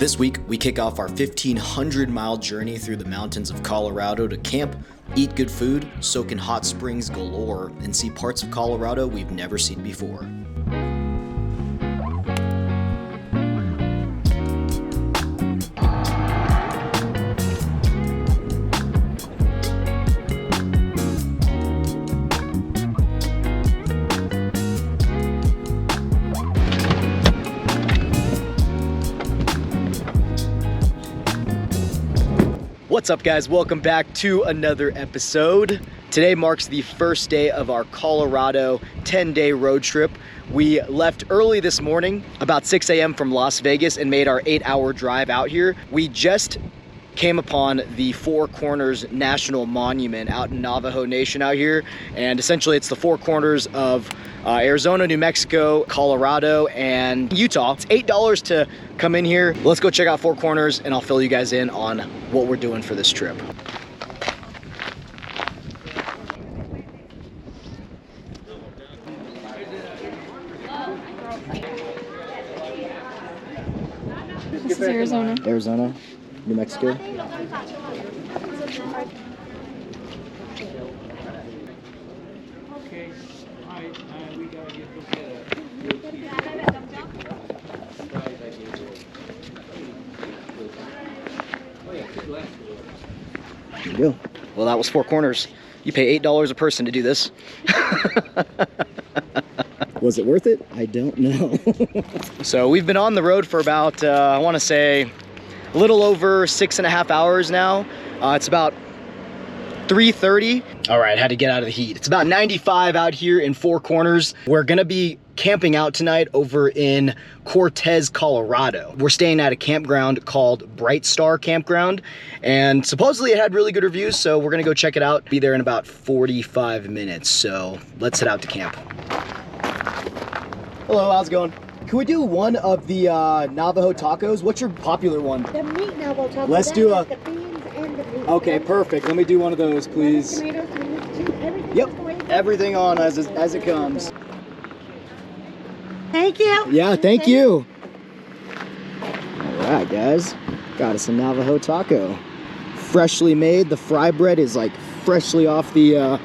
This week, we kick off our 1,500-mile journey through the mountains of Colorado to camp, eat good food, soak in hot springs galore, and see parts of Colorado we've never seen before. What's up, guys? Welcome back to another episode. Today marks the first day of our Colorado 10-day road trip. We left early this morning, about 6 a.m. from Las Vegas, and made our 8-hour drive out here. We just came upon the Four Corners National Monument out in Navajo Nation out here, and essentially it's the four corners of Arizona, New Mexico, Colorado, and Utah. It's $8 to come in here. Let's go check out Four Corners and I'll fill you guys in on what we're doing for this trip. This is Arizona. Arizona, New Mexico. There you go. Well, that was Four Corners. You pay $8 a person to do this. Was it worth it? I don't know. So we've been on the road for about, I want to say, a little over 6.5 hours now. It's about 3:30. All right, had to get out of the heat. It's about 95 out here in Four Corners. We're gonna be camping out tonight over in Cortez, Colorado. We're staying at a campground called Bright Star Campground, and supposedly it had really good reviews, so we're gonna go check it out. Be there in about 45 minutes, so let's head out to camp. Hello, how's it going? Can we do one of the Navajo tacos? What's your popular one? The meat Navajo taco. Let's do a... The beans and the meat. Okay, perfect. Let me do one of those, please. Tomatoes, everything. Yep, everything on as it comes. Thank you. Yeah, thank you. All right, guys. Got us a Navajo taco. Freshly made. The fry bread is like freshly off the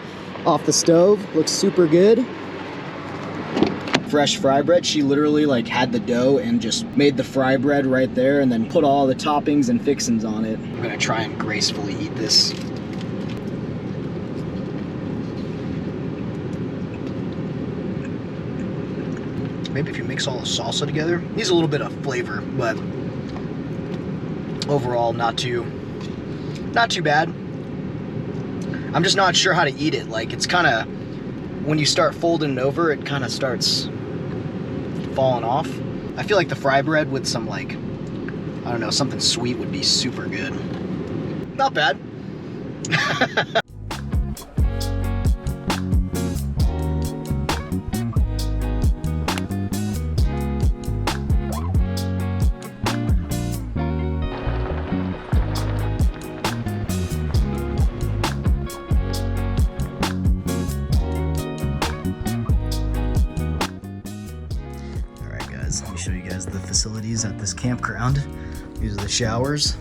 stove. Looks super good. Fresh fry bread. She literally like had the dough and just made the fry bread right there and then put all the toppings and fixings on it. I'm gonna try and gracefully eat this. Maybe if you mix all the salsa together, needs a little bit of flavor, but overall not too bad. I'm just not sure how to eat it. Like, it's kind of, when you start folding it over, it kind of starts falling off. I feel like the fry bread with some, like, I don't know, something sweet would be super good. Not bad. Let me show you guys the facilities at this campground. These are the showers.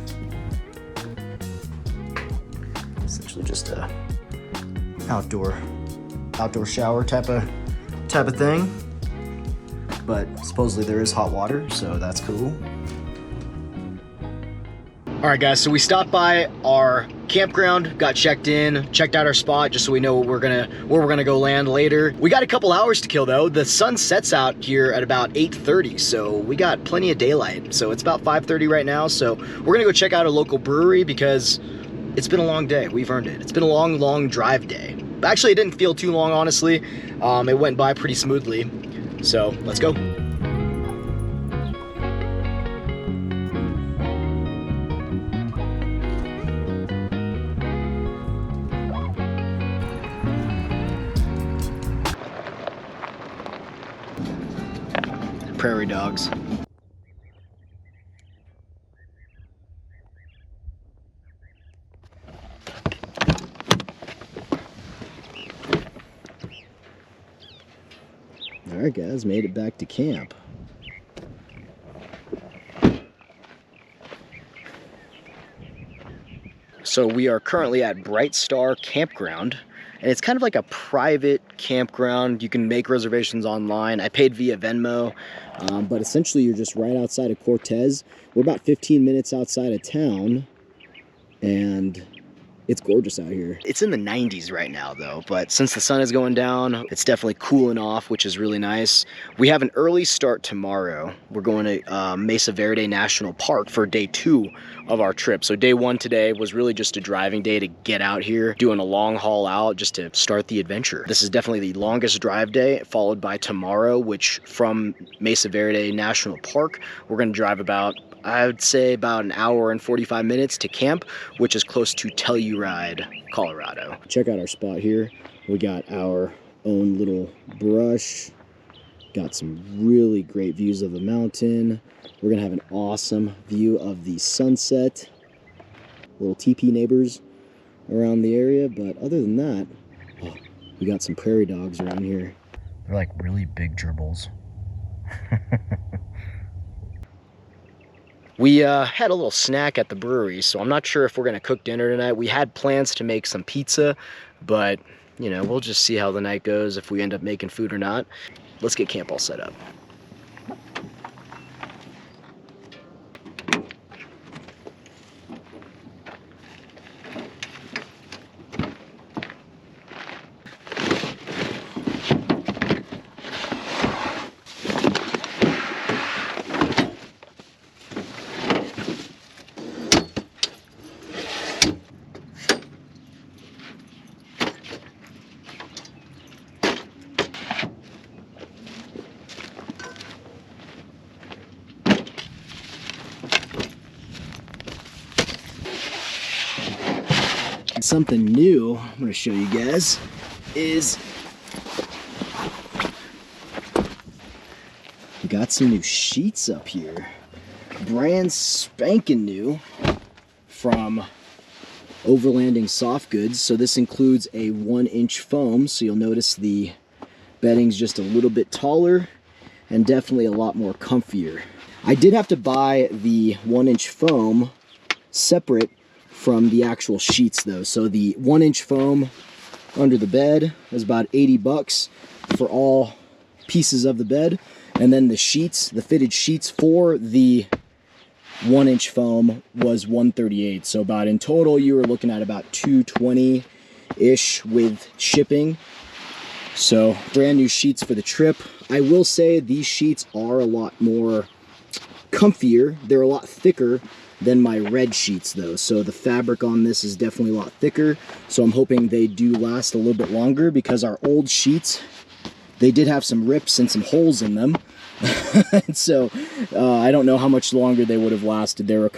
Essentially just a outdoor shower type of thing. But supposedly there is hot water, so that's cool. All right, guys, so we stopped by our campground, got checked in, checked out our spot just so we know where we're gonna go land later. We got a couple hours to kill though. The sun sets out here at about 8:30, so we got plenty of daylight. So it's about 5:30 right now, so we're gonna go check out a local brewery because it's been a long day. We've earned it. It's been a long drive day. Actually, it didn't feel too long, honestly. It went by pretty smoothly. So let's go. Prairie dogs. Alright guys, made it back to camp. So we are currently at Bright Star Campground, and it's kind of like a private campground. You can make reservations online. I paid via Venmo, but essentially you're just right outside of Cortez. We're about 15 minutes outside of town, and it's gorgeous out here. It's in the 90s right now though, but since the sun is going down, it's definitely cooling off, which is really nice. We have an early start tomorrow. We're going to Mesa Verde National Park for day 2 of our trip. So day 1 today was really just a driving day to get out here, doing a long haul out just to start the adventure. This is definitely the longest drive day, followed by tomorrow, which from Mesa Verde National Park, we're gonna drive about, I would say about an hour and 45 minutes to camp, which is close to Telluride, Colorado. Check out our spot here. We got our own little brush, got some really great views of the mountain. We're gonna have an awesome view of the sunset. Little teepee neighbors around the area, but other than that, oh, we got some prairie dogs around here. They're like really big gerbils. We had a little snack at the brewery, so I'm not sure if we're gonna cook dinner tonight. We had plans to make some pizza, but you know, we'll just see how the night goes, if we end up making food or not. Let's get camp all set up. Something new I'm going to show you guys is we got some new sheets up here, brand spanking new from Overlanding Soft Goods. So this includes a 1-inch foam, so you'll notice the bedding's just a little bit taller and definitely a lot more comfier. I did have to buy the 1-inch foam separate from the actual sheets though. So the 1-inch foam under the bed is about 80 bucks for all pieces of the bed. And then the sheets, the fitted sheets for the 1-inch foam was $138. So about in total, you were looking at about $220-ish with shipping. So brand new sheets for the trip. I will say these sheets are a lot more comfier. They're a lot thicker than my red sheets though, so the fabric on this is definitely a lot thicker, so I'm hoping they do last a little bit longer, because our old sheets, they did have some rips and some holes in them. And so I don't know how much longer they would have lasted. There were a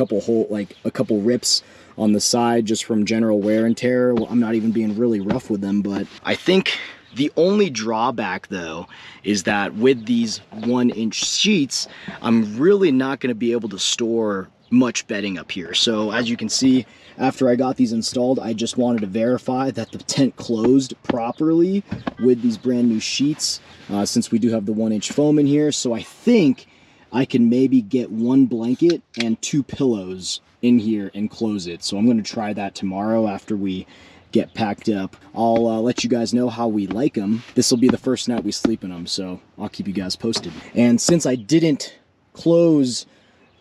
couple rips on the side just from general wear and tear. Well, I'm not even being really rough with them, but I think the only drawback though is that with these 1-inch sheets, I'm really not going to be able to store much bedding up here. So as you can see, after I got these installed, I just wanted to verify that the tent closed properly with these brand new sheets, since we do have the 1-inch foam in here. So I think I can maybe get 1 blanket and 2 pillows in here and close it. So I'm going to try that tomorrow after we get packed up. I'll let you guys know how we like them. This will be the first night we sleep in them, so I'll keep you guys posted. And since I didn't close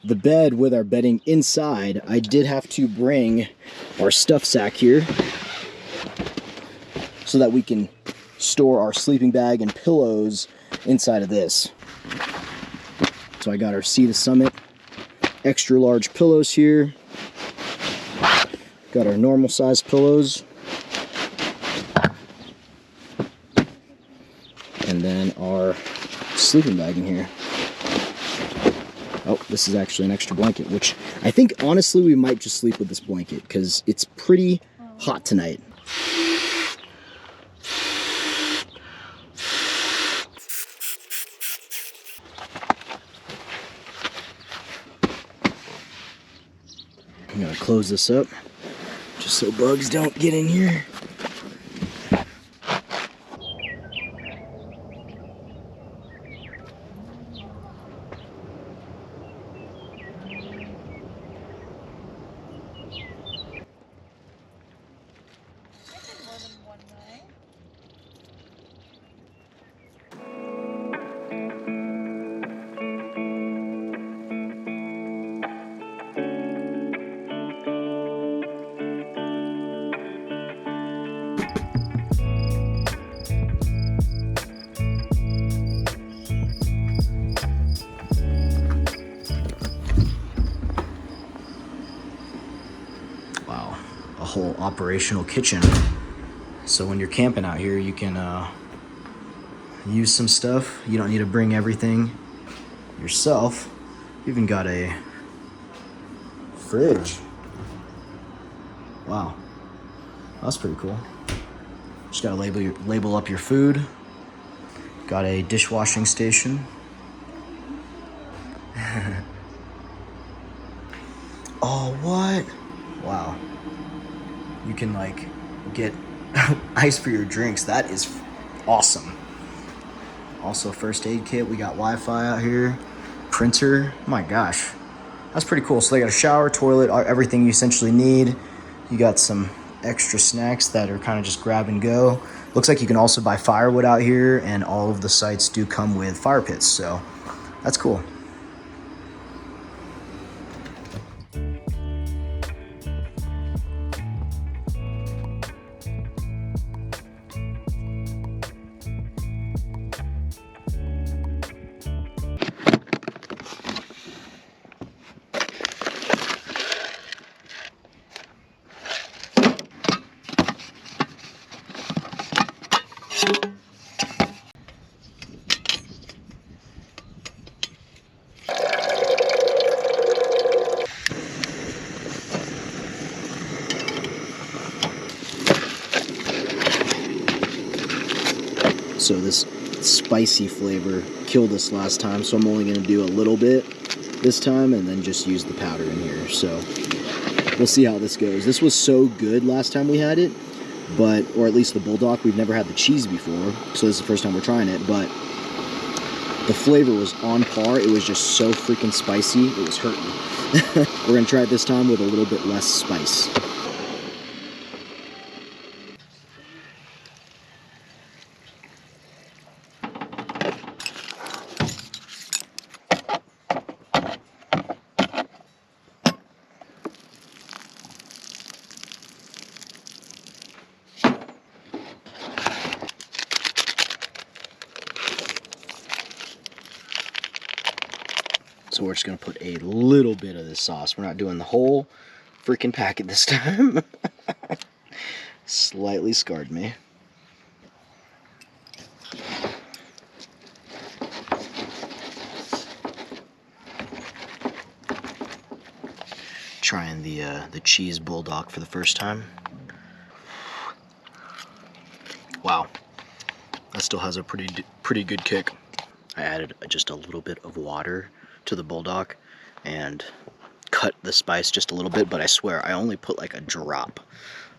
the bed with our bedding inside, I did have to bring our stuff sack here so that we can store our sleeping bag and pillows inside of this. So I got our Sea to Summit extra large pillows here, got our normal size pillows, and then our sleeping bag in here. Oh, this is actually an extra blanket, which I think honestly we might just sleep with this blanket because it's pretty hot tonight. I'm gonna close this up just so bugs don't get in here. a whole operational kitchen. So when you're camping out here, you can use some stuff. You don't need to bring everything yourself. You even got a fridge. Wow, that's pretty cool. Just gotta label up your food. Got a dishwashing station. Oh, what? Wow. You can like get ice for your drinks. That is awesome. Also first aid kit. We got Wi-Fi out here. Printer. My gosh. That's pretty cool. So they got a shower, toilet, everything you essentially need. You got some extra snacks that are kind of just grab and go. Looks like you can also buy firewood out here, and all of the sites do come with fire pits, so that's cool. So this spicy flavor killed us last time, so I'm only going to do a little bit this time and then just use the powder in here. So we'll see how this goes. This was so good last time we had it, or at least the bulldog. We've never had the cheese before, so this is the first time we're trying it, but the flavor was on par. It was just so freaking spicy, it was hurting. We're going to try it this time with a little bit less spice. So we're just going to put a little bit of this sauce. We're not doing the whole freaking packet this time. Slightly scarred me. Trying the cheese bulldog for the first time. Wow, that still has a pretty good kick. I added just a little bit of water to the bulldog and cut the spice just a little bit, but I swear I only put like a drop.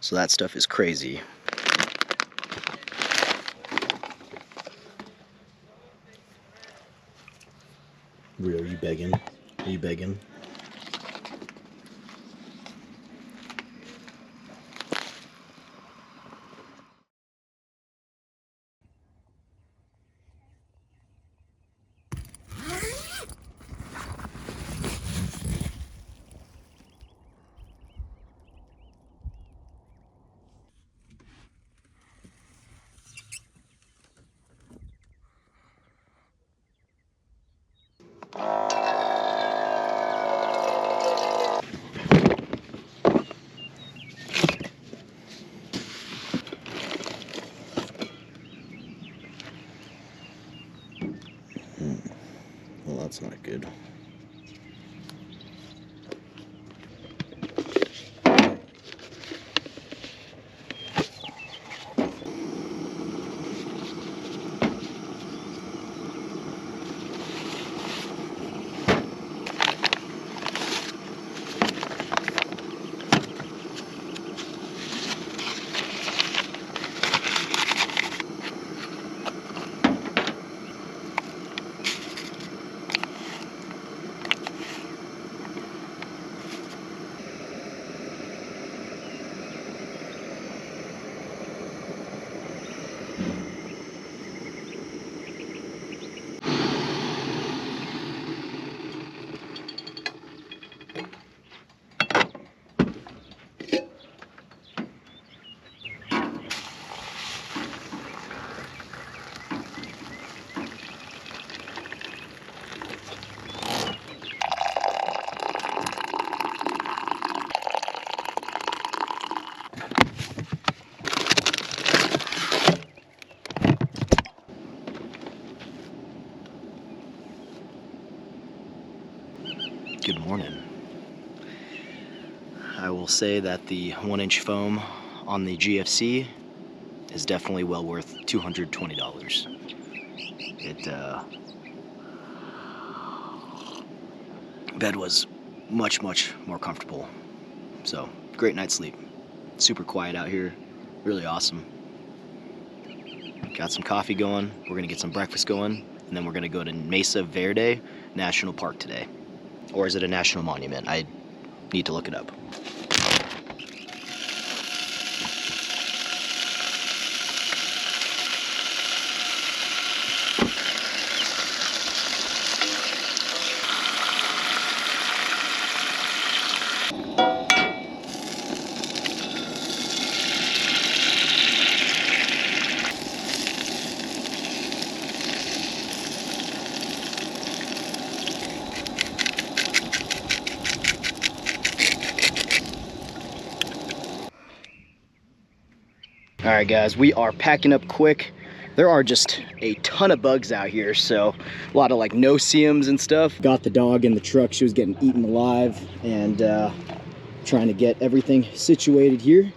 So that stuff is crazy. Are you begging? Are you begging? Well, that's not good. morning. I will say that the 1-inch foam on the GFC is definitely well worth $220. Bed was much more comfortable. So great night's sleep. Super quiet out here, really awesome. Got some coffee going. We're gonna get some breakfast going, and then we're gonna go to Mesa Verde National Park today. Or is it a national monument? I need to look it up. All right, guys, we are packing up quick. There are just a ton of bugs out here, so a lot of like no-see-ums and stuff. Got the dog in the truck. She was getting eaten alive, and trying to get everything situated here.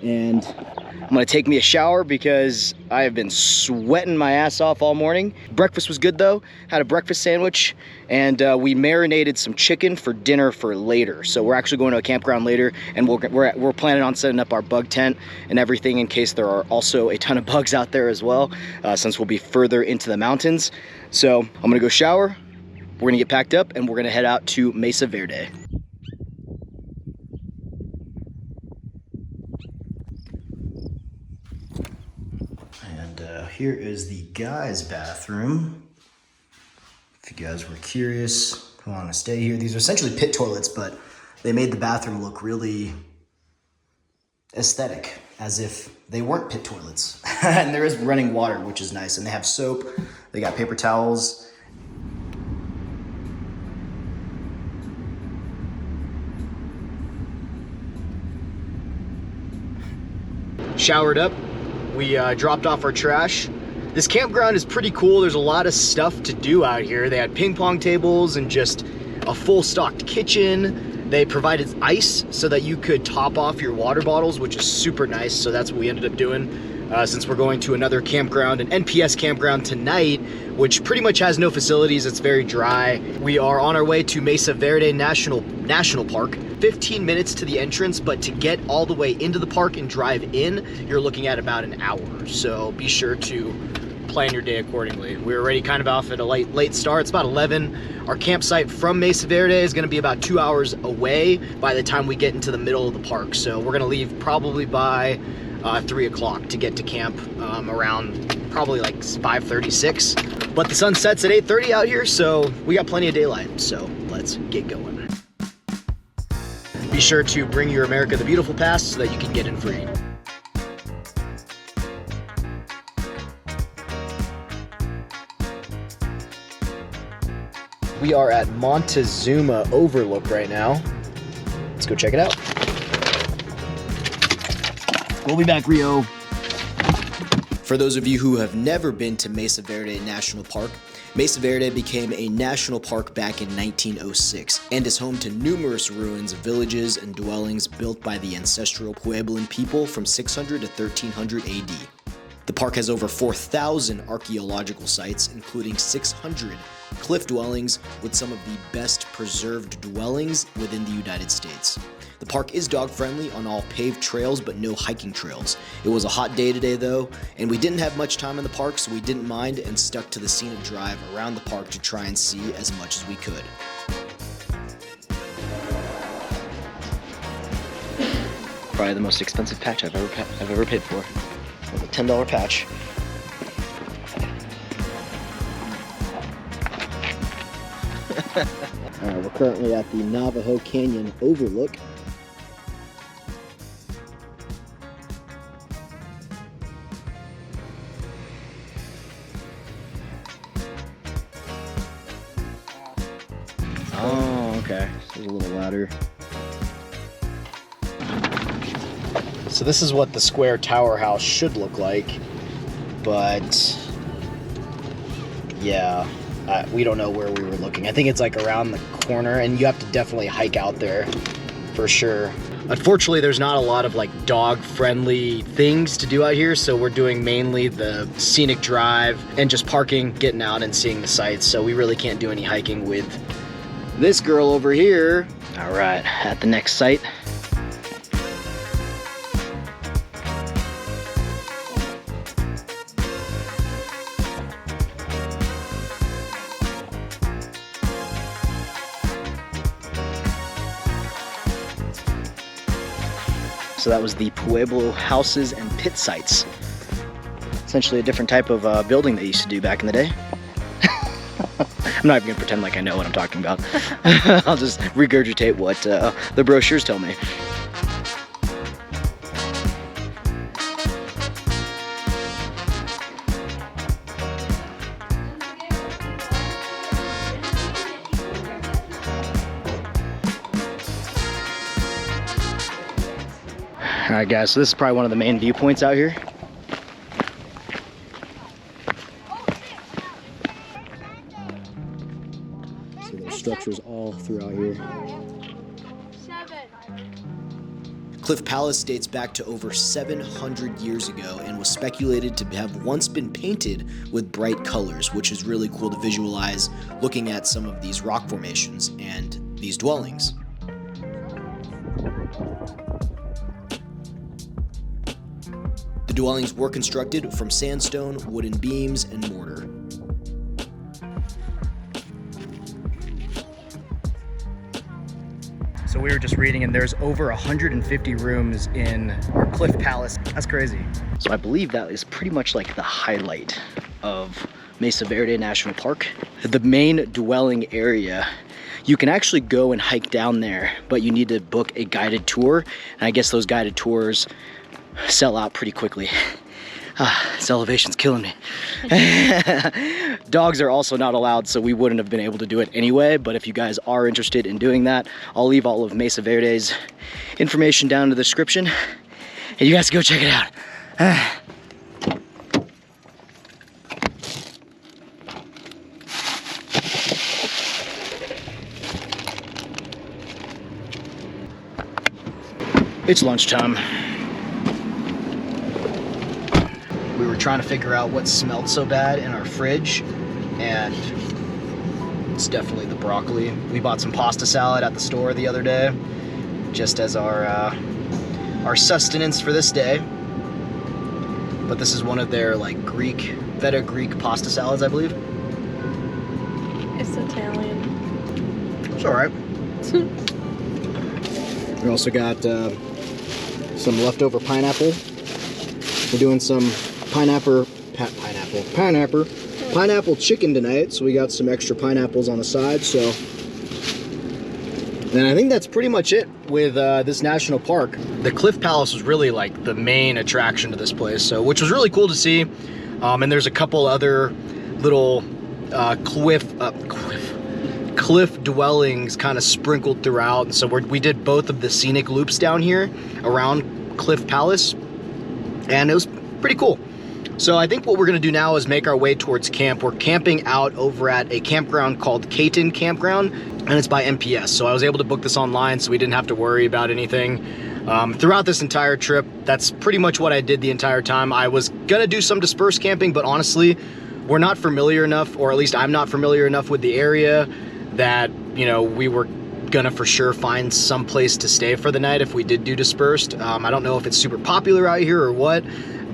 And I'm gonna take me a shower because I have been sweating my ass off all morning. Breakfast was good though. Had a breakfast sandwich, and we marinated some chicken for dinner for later. So we're actually going to a campground later, and we're planning on setting up our bug tent and everything in case there are also a ton of bugs out there as well, since we'll be further into the mountains. So I'm gonna go shower, we're gonna get packed up, and we're gonna head out to Mesa Verde. Here is the guys' bathroom. If you guys were curious, want to stay here. These are essentially pit toilets, but they made the bathroom look really aesthetic, as if they weren't pit toilets. And there is running water, which is nice. And they have soap, they got paper towels. Showered up. We dropped off our trash. This campground is pretty cool. There's a lot of stuff to do out here. They had ping pong tables and just a full stocked kitchen. They provided ice so that you could top off your water bottles, which is super nice. So that's what we ended up doing. Since we're going to another campground, an NPS campground tonight, which pretty much has no facilities. It's very dry. We are on our way to Mesa Verde National Park. 15 minutes to the entrance, but to get all the way into the park and drive in, you're looking at about an hour. So be sure to plan your day accordingly. We're already kind of off at a late start. It's about 11. Our campsite from Mesa Verde is gonna be about 2 hours away by the time we get into the middle of the park. So we're gonna leave probably by 3 o'clock to get to camp around probably like 5:36. But the sun sets at 8:30 out here, so we got plenty of daylight. So let's get going. Be sure to bring your America the Beautiful pass so that you can get in free. We are at Montezuma Overlook right now. Let's go check it out. We'll be back, Rio. For those of you who have never been to Mesa Verde National Park, Mesa Verde became a national park back in 1906 and is home to numerous ruins of villages and dwellings built by the ancestral Pueblan people from 600 to 1300 AD. The park has over 4,000 archaeological sites, including 600 cliff dwellings, with some of the best preserved dwellings within the United States. The park is dog-friendly on all paved trails, but no hiking trails. It was a hot day today though, and we didn't have much time in the park, so we didn't mind and stuck to the scenic drive around the park to try and see as much as we could. Probably the most expensive patch I've ever paid for. It was a $10 patch. Alright, we're currently at the Navajo Canyon Overlook. Oh, okay. There's a little ladder. So this is what the square tower house should look like, but yeah, we don't know where we were looking. I think it's like around the corner, and you have to definitely hike out there for sure. Unfortunately, there's not a lot of like dog-friendly things to do out here, so we're doing mainly the scenic drive and just parking, getting out and seeing the sights, so we really can't do any hiking with this girl over here. All right, at the next site. So that was the Pueblo houses and pit sites. Essentially a different type of building they used to do back in the day. I'm not even gonna pretend like I know what I'm talking about. I'll just regurgitate what the brochures tell me. All right, guys, so this is probably one of the main viewpoints out here. So there's structures all throughout here. Cliff Palace dates back to over 700 years ago and was speculated to have once been painted with bright colors, which is really cool to visualize looking at some of these rock formations and these dwellings. The dwellings were constructed from sandstone, wooden beams, and mortar. So we were just reading, and there's over 150 rooms in our Cliff Palace. That's crazy. So I believe that is pretty much like the highlight of Mesa Verde National Park. The main dwelling area, you can actually go and hike down there, but you need to book a guided tour. And I guess those guided tours sell out pretty quickly. This elevation's killing me. Dogs are also not allowed, so we wouldn't have been able to do it anyway, but if you guys are interested in doing that, I'll leave all of Mesa Verde's information down in the description, and you guys go check it out. It's lunchtime. We were trying to figure out what smelled so bad in our fridge, and it's definitely the broccoli. We bought some pasta salad at the store the other day, just as our sustenance for this day. But this is one of their like feta Greek pasta salads, I believe. It's Italian. It's all right. We also got some leftover pineapple. We're doing some pineapple chicken tonight, so we got some extra pineapples on the side. So, and I think that's pretty much it with this national park. The Cliff Palace was really like the main attraction to this place, so which was really cool to see. And there's a couple other little cliff dwellings kind of sprinkled throughout. So we did both of the scenic loops down here around Cliff Palace, and it was pretty cool. So I think what we're gonna do now is make our way towards camp. We're camping out over at a campground called Cayton Campground, and it's by MPS. So I was able to book this online, so we didn't have to worry about anything. Throughout this entire trip, that's pretty much what I did the entire time. I was gonna do some dispersed camping, but honestly, we're not familiar enough, or at least I'm not familiar enough with the area, that, you know, we were gonna for sure find some place to stay for the night if we did do dispersed. I don't know if it's super popular out here or what,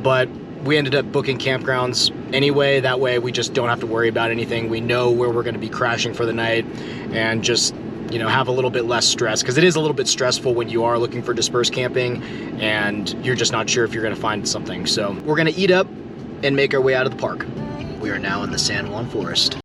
but we ended up booking campgrounds anyway. That way we just don't have to worry about anything. We know where we're gonna be crashing for the night, and just, you know, have a little bit less stress, because it is a little bit stressful when you are looking for dispersed camping and you're just not sure if you're gonna find something. So we're gonna eat up and make our way out of the park. We are now in the San Juan Forest.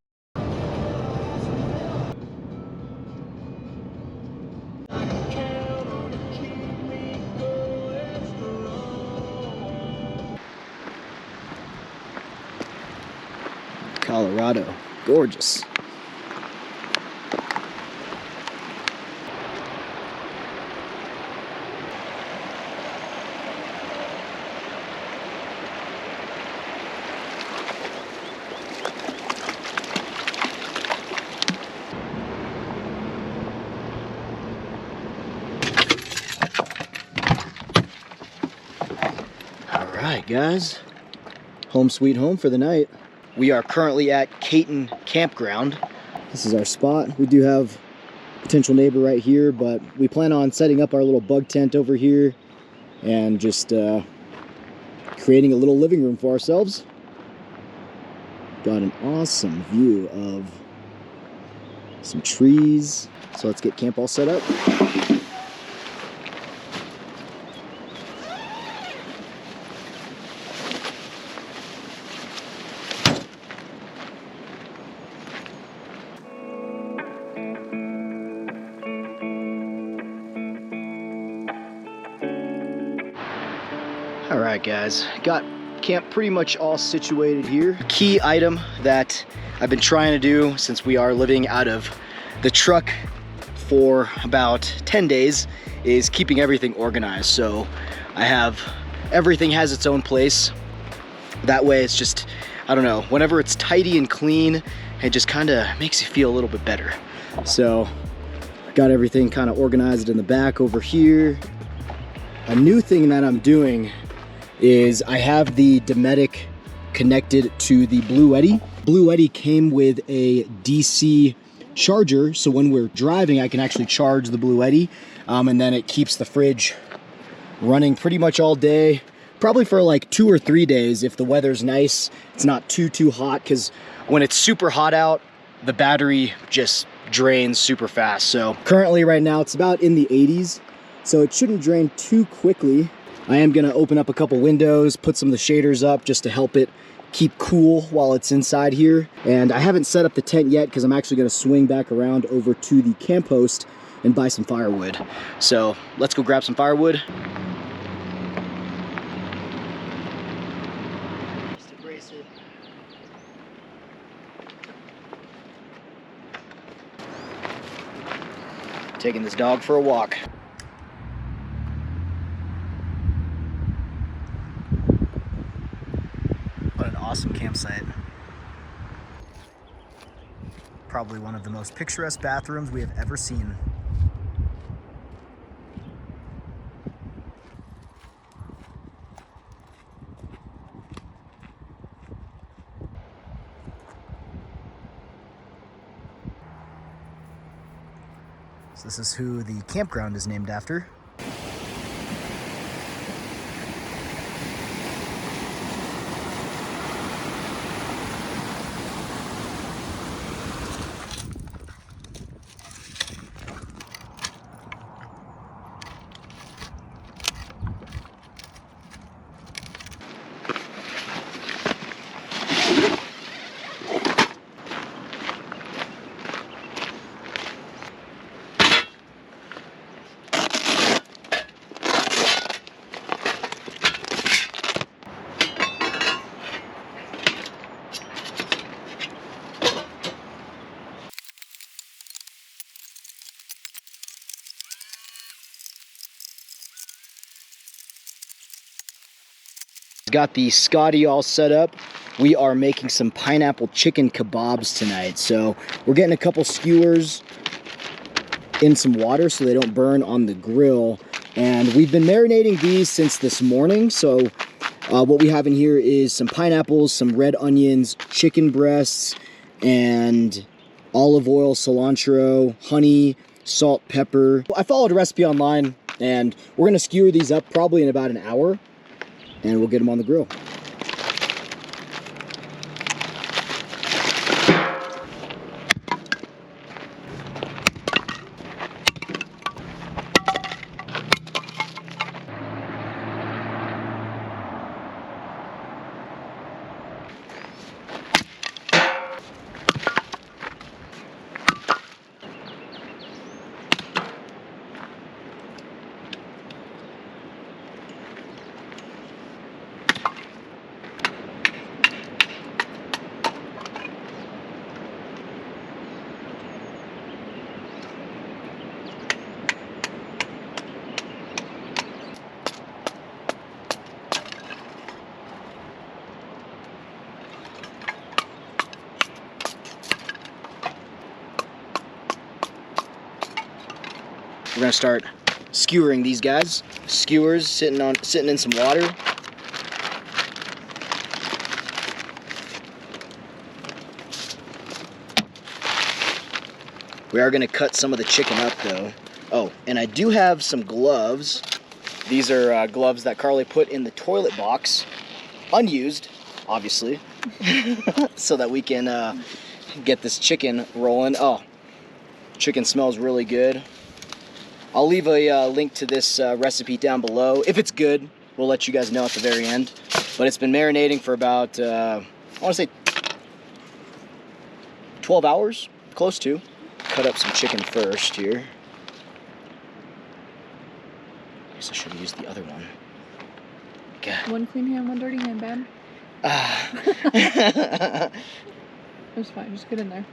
Colorado, gorgeous. Right, guys, home sweet home for the night. We are currently at Cayton Campground. This is our spot. We do have a potential neighbor right here, but we plan on setting up our little bug tent over here and just creating a little living room for ourselves. Got an awesome view of some trees. So let's get camp all set up. All right, guys, got camp pretty much all situated here. Key item that I've been trying to do since we are living out of the truck for about 10 days is keeping everything organized. So I have, everything has its own place. That way it's just, I don't know, whenever it's tidy and clean, it just kind of makes you feel a little bit better. So got everything kind of organized in the back over here. A new thing that I'm doing is I have the Dometic connected to the Blue Eddy. Blue Eddy came with a DC charger, so when we're driving I can actually charge the Blue Eddy, and then it keeps the fridge running pretty much all day, probably for like 2 or 3 days if the weather's nice. It's not too hot, because when it's super hot out, the battery just drains super fast. So currently right now it's about in the 80s, so it shouldn't drain too quickly. I am gonna open up a couple windows, put some of the shaders up just to help it keep cool while it's inside here. And I haven't set up the tent yet because I'm actually gonna swing back around over to the camp host and buy some firewood. So let's go grab some firewood. Taking this dog for a walk. What an awesome campsite. Probably one of the most picturesque bathrooms we have ever seen. So this is who the campground is named after. Got the Scotty all set up. We are making some pineapple chicken kebabs tonight. So we're getting a couple skewers in some water so they don't burn on the grill. And we've been marinating these since this morning. So what we have in here is some pineapples, some red onions, chicken breasts, and olive oil, cilantro, honey, salt, pepper. I followed a recipe online, and we're gonna skewer these up probably in about an hour, and we'll get them on the grill. We're gonna start skewering these guys. Skewers sitting in some water. We are gonna cut some of the chicken up though. Oh, and I do have some gloves. These are gloves that Carly put in the toilet box, unused, obviously, so that we can get this chicken rolling. Oh, chicken smells really good. I'll leave a link to this recipe down below. If it's good, we'll let you guys know at the very end. But it's been marinating for about, I want to say 12 hours, close to. Cut up some chicken first here. I guess I should have used the other one. God. One clean hand, one dirty hand, babe. It's fine, just get in there.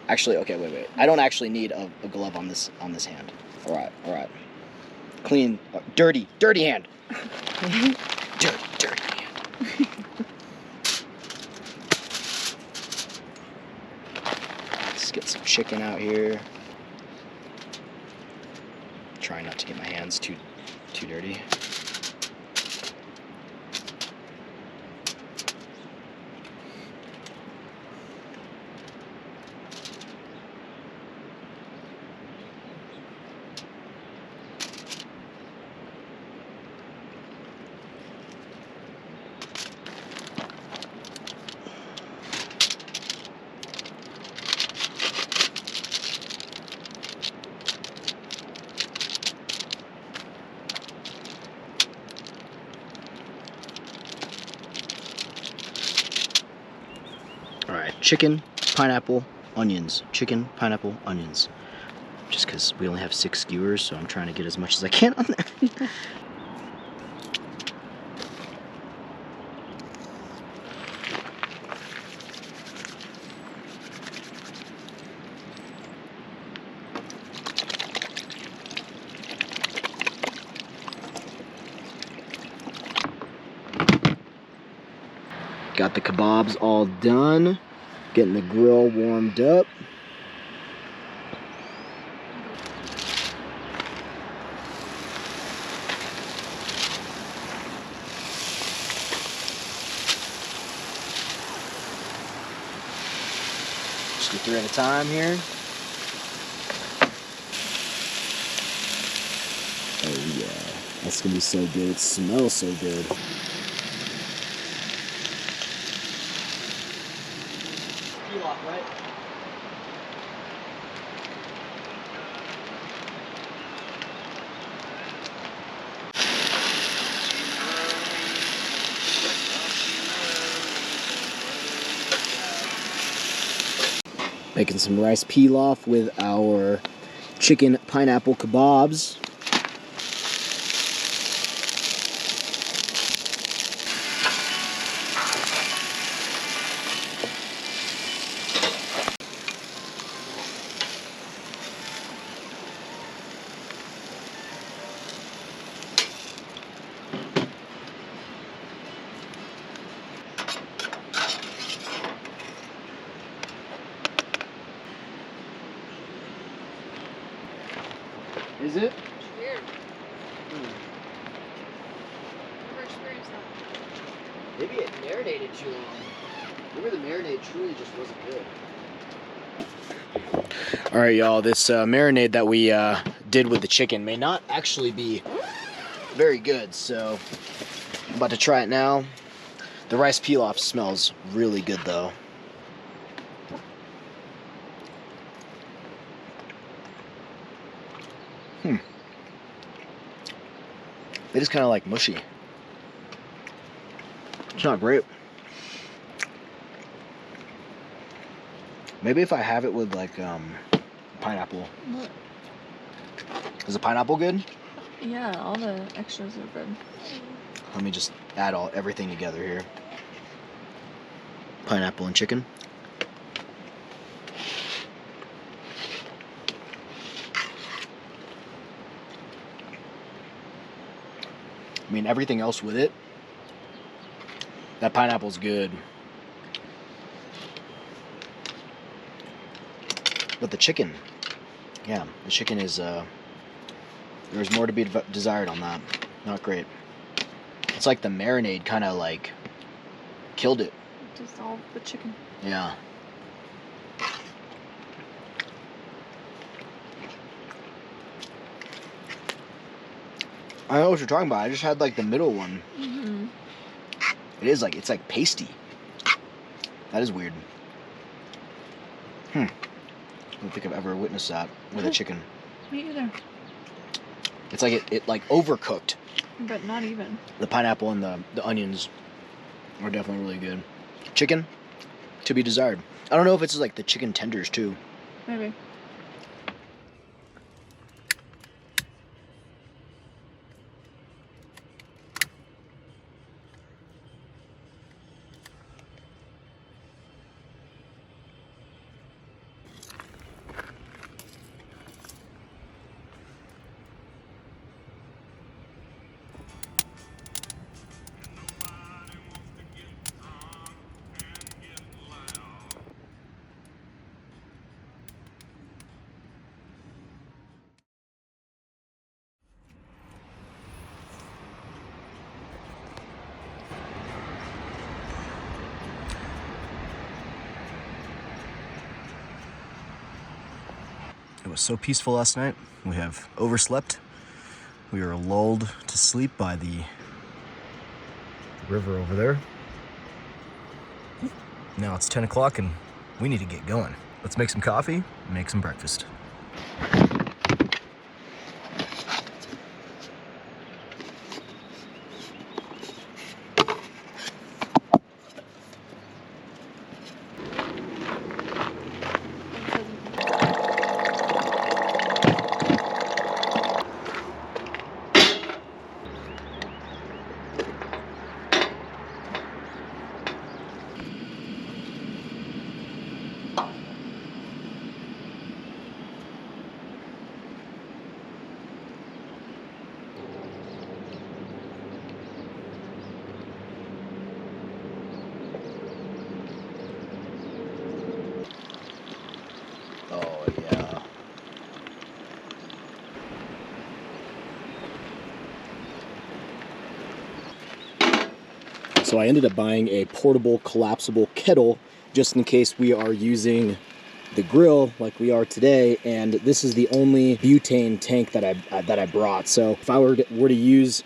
Actually, okay, wait. I don't actually need a glove on this hand. All right. Clean, dirty hand. dirty hand. Let's get some chicken out here. Try not to get my hands too dirty. All right, chicken, pineapple, onions. Chicken, pineapple, onions. Just because we only have 6 skewers, so I'm trying to get as much as I can on there. Got the kebabs all done. Getting the grill warmed up. Just go 3 at a time here. Oh yeah, that's gonna be so good. It smells so good. Right? Making some rice pilaf with our chicken pineapple kebabs. Is it? It's weird. Never experienced that. Maybe it marinated too long. Maybe the marinade truly just wasn't good. Alright y'all, this marinade that we did with the chicken may not actually be very good, so I'm about to try it now. The rice pilaf smells really good though. It is kind of like mushy. It's not great. Maybe if I have it with like pineapple. What? Is the pineapple good? Yeah, all the extras are good. Let me just add everything together here. Pineapple and chicken. I mean, everything else with it, that pineapple's good. But the chicken, yeah, the chicken is, there's more to be desired on that. Not great. It's like the marinade kind of like killed it. Dissolve the chicken. Yeah. I know what you're talking about. I just had like the middle one. Mm-hmm. It's like pasty. That is weird. I don't think I've ever witnessed that with a chicken. Me either. It's like it like overcooked. But not even. The pineapple and the onions are definitely really good. Chicken, to be desired. I don't know if it's like the chicken tenders too. Maybe. It was so peaceful last night. We have overslept. We were lulled to sleep by the river over there. Now it's 10 o'clock and we need to get going. Let's make some coffee and make some breakfast. Oh, yeah. So I ended up buying a portable collapsible kettle just in case we are using the grill like we are today, and this is the only butane tank that I brought. So if I were to use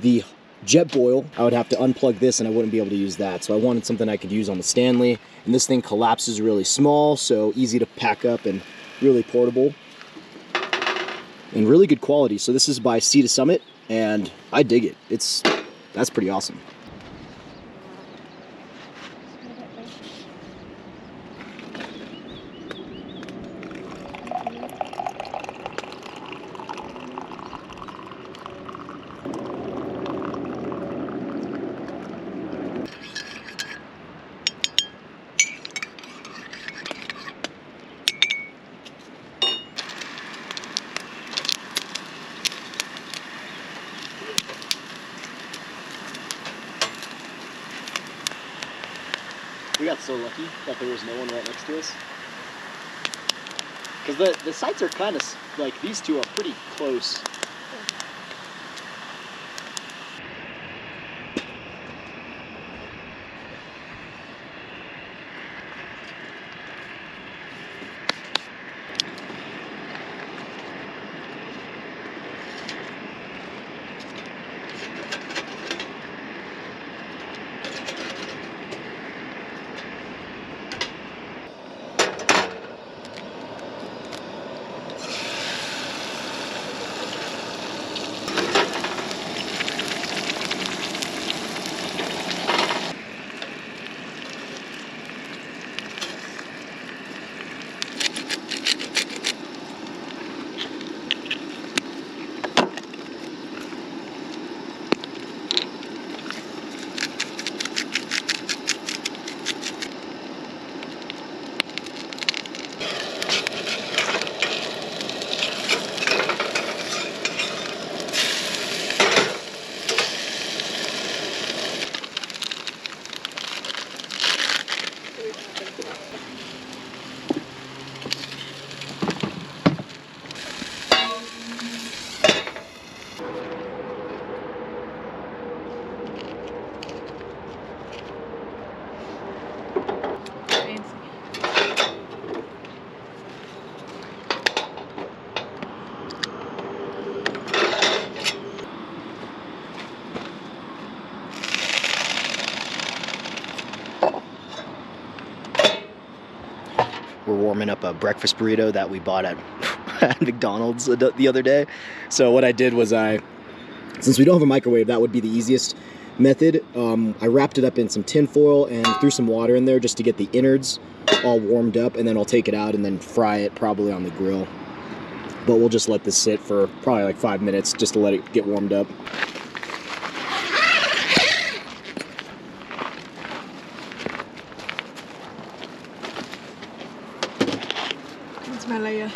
the jet boil, I would have to unplug this and I wouldn't be able to use that. So I wanted something I could use on the Stanley, and this thing collapses really small, so easy to pack up and really portable and really good quality. So this is by Sea to Summit and I dig it. That's pretty awesome. We got so lucky that there was no one right next to us. Because the sites are kind of, like, these two are pretty close. we're warming up a breakfast burrito that we bought at, at McDonald's the other day. So what I did was since we don't have a microwave, that would be the easiest method. I wrapped it up in some tin foil and threw some water in there just to get the innards all warmed up, and then I'll take it out and then fry it probably on the grill. But we'll just let this sit for probably like 5 minutes just to let it get warmed up. That's my layer.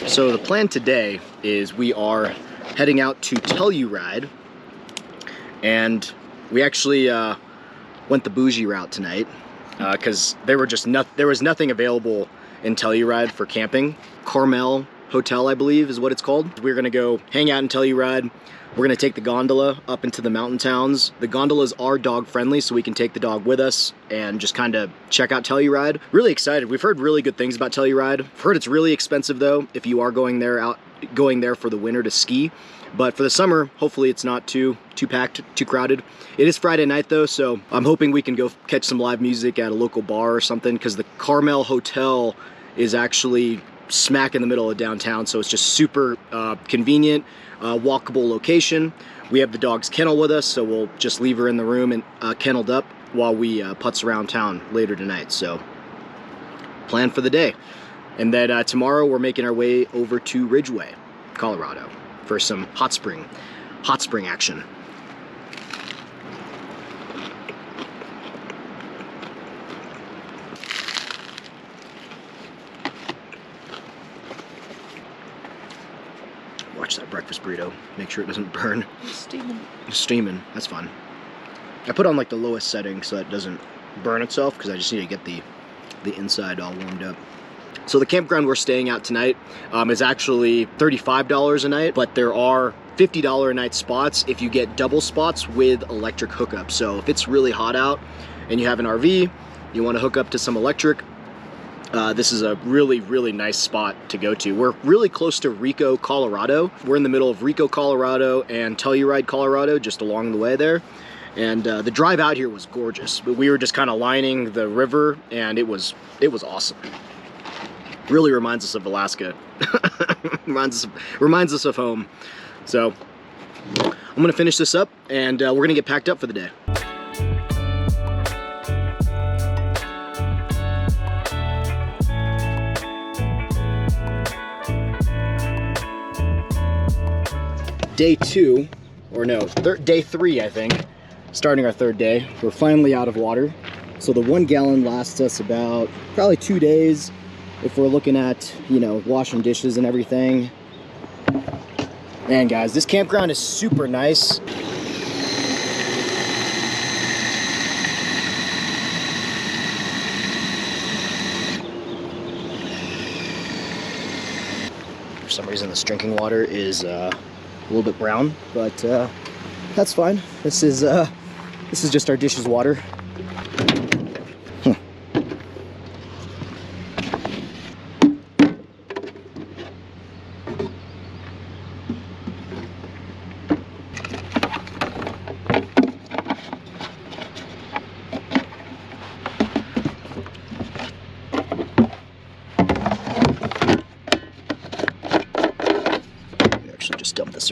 So the plan today is we are heading out to Telluride, and we actually went the bougie route tonight because there was nothing available in Telluride for camping. Carmel Hotel, I believe, is what it's called. We're gonna go hang out in Telluride. We're gonna take the gondola up into the mountain towns. The gondolas are dog friendly, so we can take the dog with us and just kind of check out Telluride. Really excited. We've heard really good things about Telluride. I've heard it's really expensive though if you are going there for the winter to ski. But for the summer, hopefully it's not too packed, too crowded. It is Friday night though, so I'm hoping we can go catch some live music at a local bar or something, because the Carmel Hotel is actually smack in the middle of downtown, so it's just super convenient, walkable location. We have the dog's kennel with us, so we'll just leave her in the room and kenneled up while we putz around town later tonight. So plan for the day. And then tomorrow we're making our way over to Ridgeway, Colorado for some hot spring action. Watch that breakfast burrito. Make sure it doesn't burn. It's steaming. It's steaming. That's fun. I put on like the lowest setting so that it doesn't burn itself, because I just need to get the inside all warmed up. So the campground we're staying at tonight is actually $35 a night, but there are $50 a night spots if you get double spots with electric hookup. So if it's really hot out and you have an RV, you want to hook up to some electric, this is a really, really nice spot to go to. We're really close to Rico, Colorado. We're in the middle of Rico, Colorado and Telluride, Colorado, just along the way there. And the drive out here was gorgeous, but we were just kind of lining the river, and it was awesome. Really reminds us of Alaska. reminds us of home. So I'm gonna finish this up, and we're gonna get packed up for the day. Day 2, or no, day 3, I think. Starting our third day. We're finally out of water. So the 1 gallon lasts us about probably 2 days if we're looking at, you know, washing dishes and everything. Man, guys, this campground is super nice. For some reason, this drinking water is a little bit brown, but that's fine. This is just our dishes water.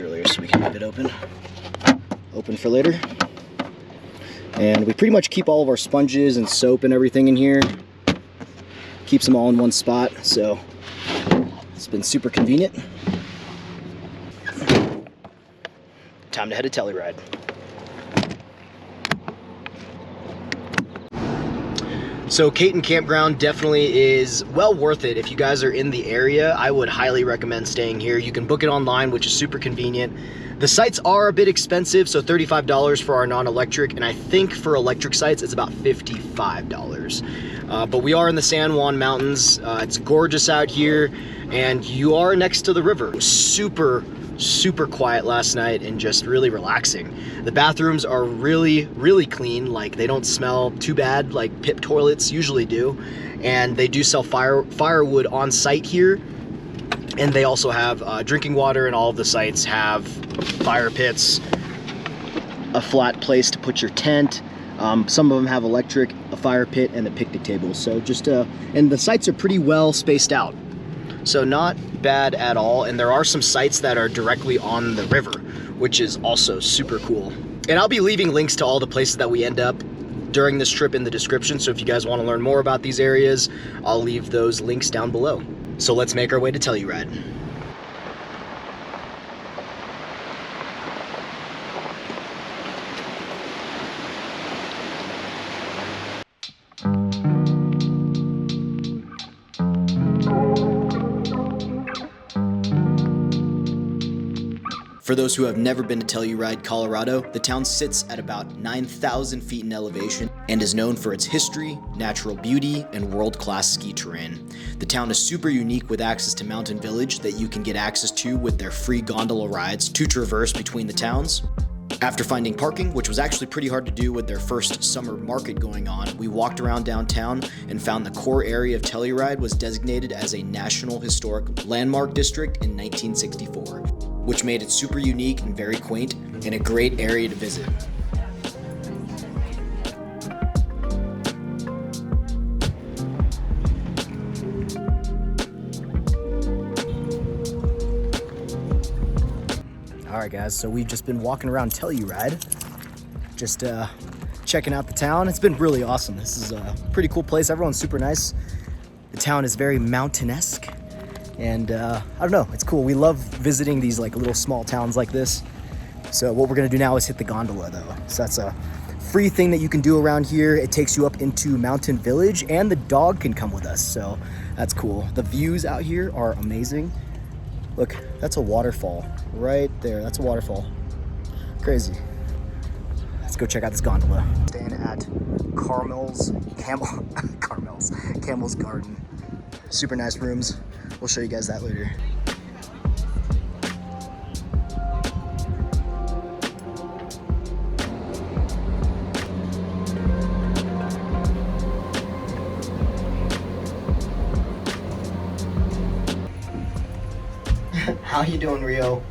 Earlier so we can leave it open for later. And we pretty much keep all of our sponges and soap and everything in here. Keeps them all in one spot, so it's been super convenient. Time to head to Telluride. So Cayton Campground definitely is well worth it. If you guys are in the area, I would highly recommend staying here. You can book it online, which is super convenient. The sites are a bit expensive, so $35 for our non-electric, and I think for electric sites it's about $55. But we are in the San Juan Mountains. It's gorgeous out here, and you are next to the river. It was super quiet last night and just really relaxing. The bathrooms are really clean. Like, they don't smell too bad like PIP toilets usually do, and they do sell firewood on site here, and they also have drinking water, and all of the sites have fire pits, a flat place to put your tent, Some of them have electric, a fire pit, and a picnic table. So just, and the sites are pretty well spaced out. So not bad at all. And there are some sites that are directly on the river, which is also super cool. And I'll be leaving links to all the places that we end up during this trip in the description. So if you guys want to learn more about these areas, I'll leave those links down below. So let's make our way to Telluride. For those who have never been to Telluride, Colorado, the town sits at about 9,000 feet in elevation and is known for its history, natural beauty, and world-class ski terrain. The town is super unique with access to Mountain Village that you can get access to with their free gondola rides to traverse between the towns. After finding parking, which was actually pretty hard to do with their first summer market going on, we walked around downtown and found the core area of Telluride was designated as a National Historic Landmark District in 1964, which made it super unique and very quaint and a great area to visit. All right, guys, so we've just been walking around Telluride, just checking out the town. It's been really awesome. This is a pretty cool place. Everyone's super nice. The town is very mountain-esque, and I don't know, it's cool. We love visiting these like little small towns like this. So what we're gonna do now is hit the gondola though. So that's a free thing that you can do around here. It takes you up into Mountain Village, and the dog can come with us, so that's cool. The views out here are amazing. Look, that's a waterfall right there. That's a waterfall. Crazy. Let's go check out this gondola. Staying at Camel's Garden. Super nice rooms. We'll show you guys that later. How you doing, Rio?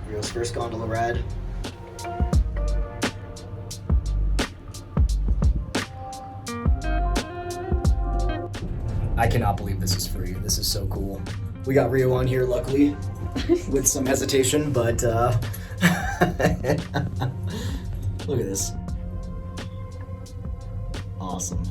Rio's first gondola ride. I cannot believe this is free. This is so cool. We got Rio on here, luckily, with some hesitation, but look at this. Awesome.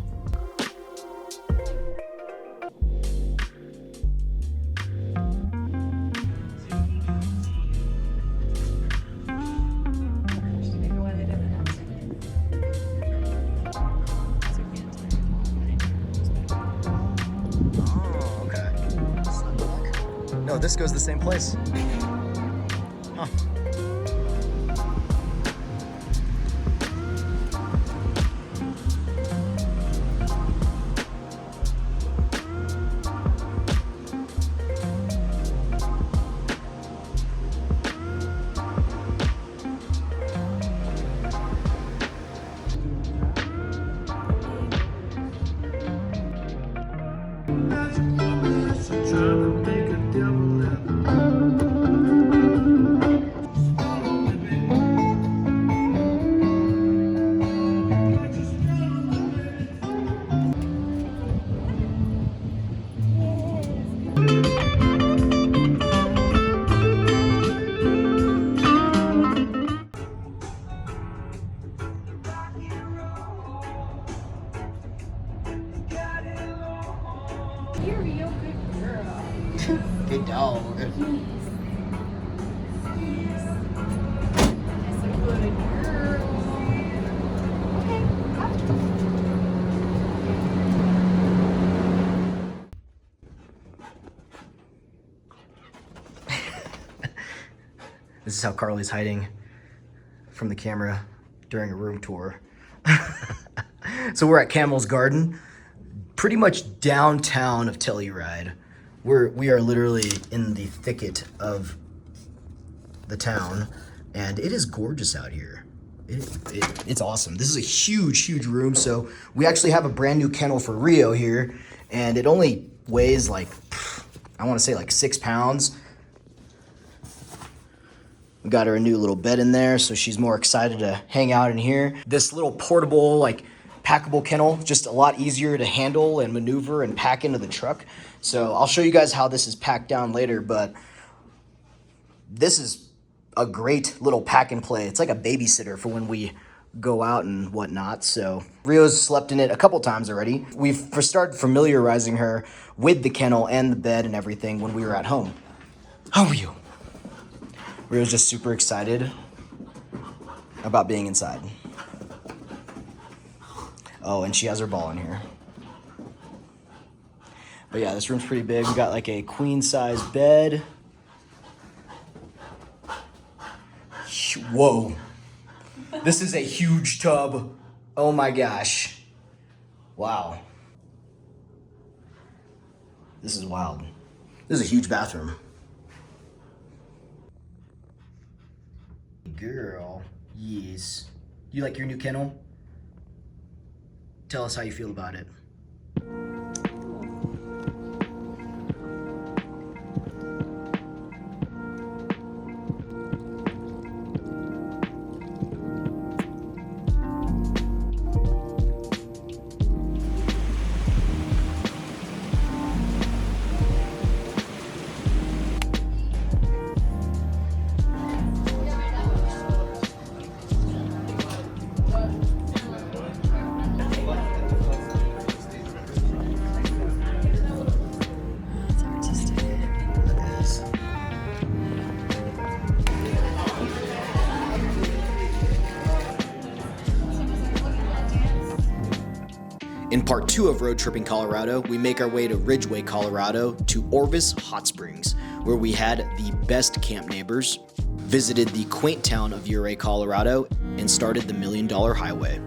No, this goes the same place. Huh. You're a real good girl. Good dog. That's a good girl. This is how Carly's hiding from the camera during a room tour. So we're at Camel's Garden, pretty much downtown of Telluride. We are literally in the thicket of the town, and it is gorgeous out here. It's awesome. This is a huge room. So we actually have a brand new kennel for Rio here, and it only weighs like, I want to say like 6 pounds. We got her a new little bed in there, so she's more excited to hang out in here. This little portable, like, packable kennel, just a lot easier to handle and maneuver and pack into the truck. So I'll show you guys how this is packed down later, but this is a great little pack and play. It's like a babysitter for when we go out and whatnot. So Rio's slept in it a couple times already. We've started familiarizing her with the kennel and the bed and everything when we were at home. How are you? Rio's just super excited about being inside. Oh, and she has her ball in here. But yeah, this room's pretty big. We got like a queen size bed. Whoa. This is a huge tub. Oh my gosh. Wow. This is wild. This is a huge bathroom. Girl, yes. You like your new kennel? Tell us how you feel about it. In part 2 of Road Tripping Colorado, we make our way to Ridgway, Colorado to Orvis Hot Springs, where we had the best camp neighbors, visited the quaint town of Ouray, Colorado, and started the $1 Million Highway.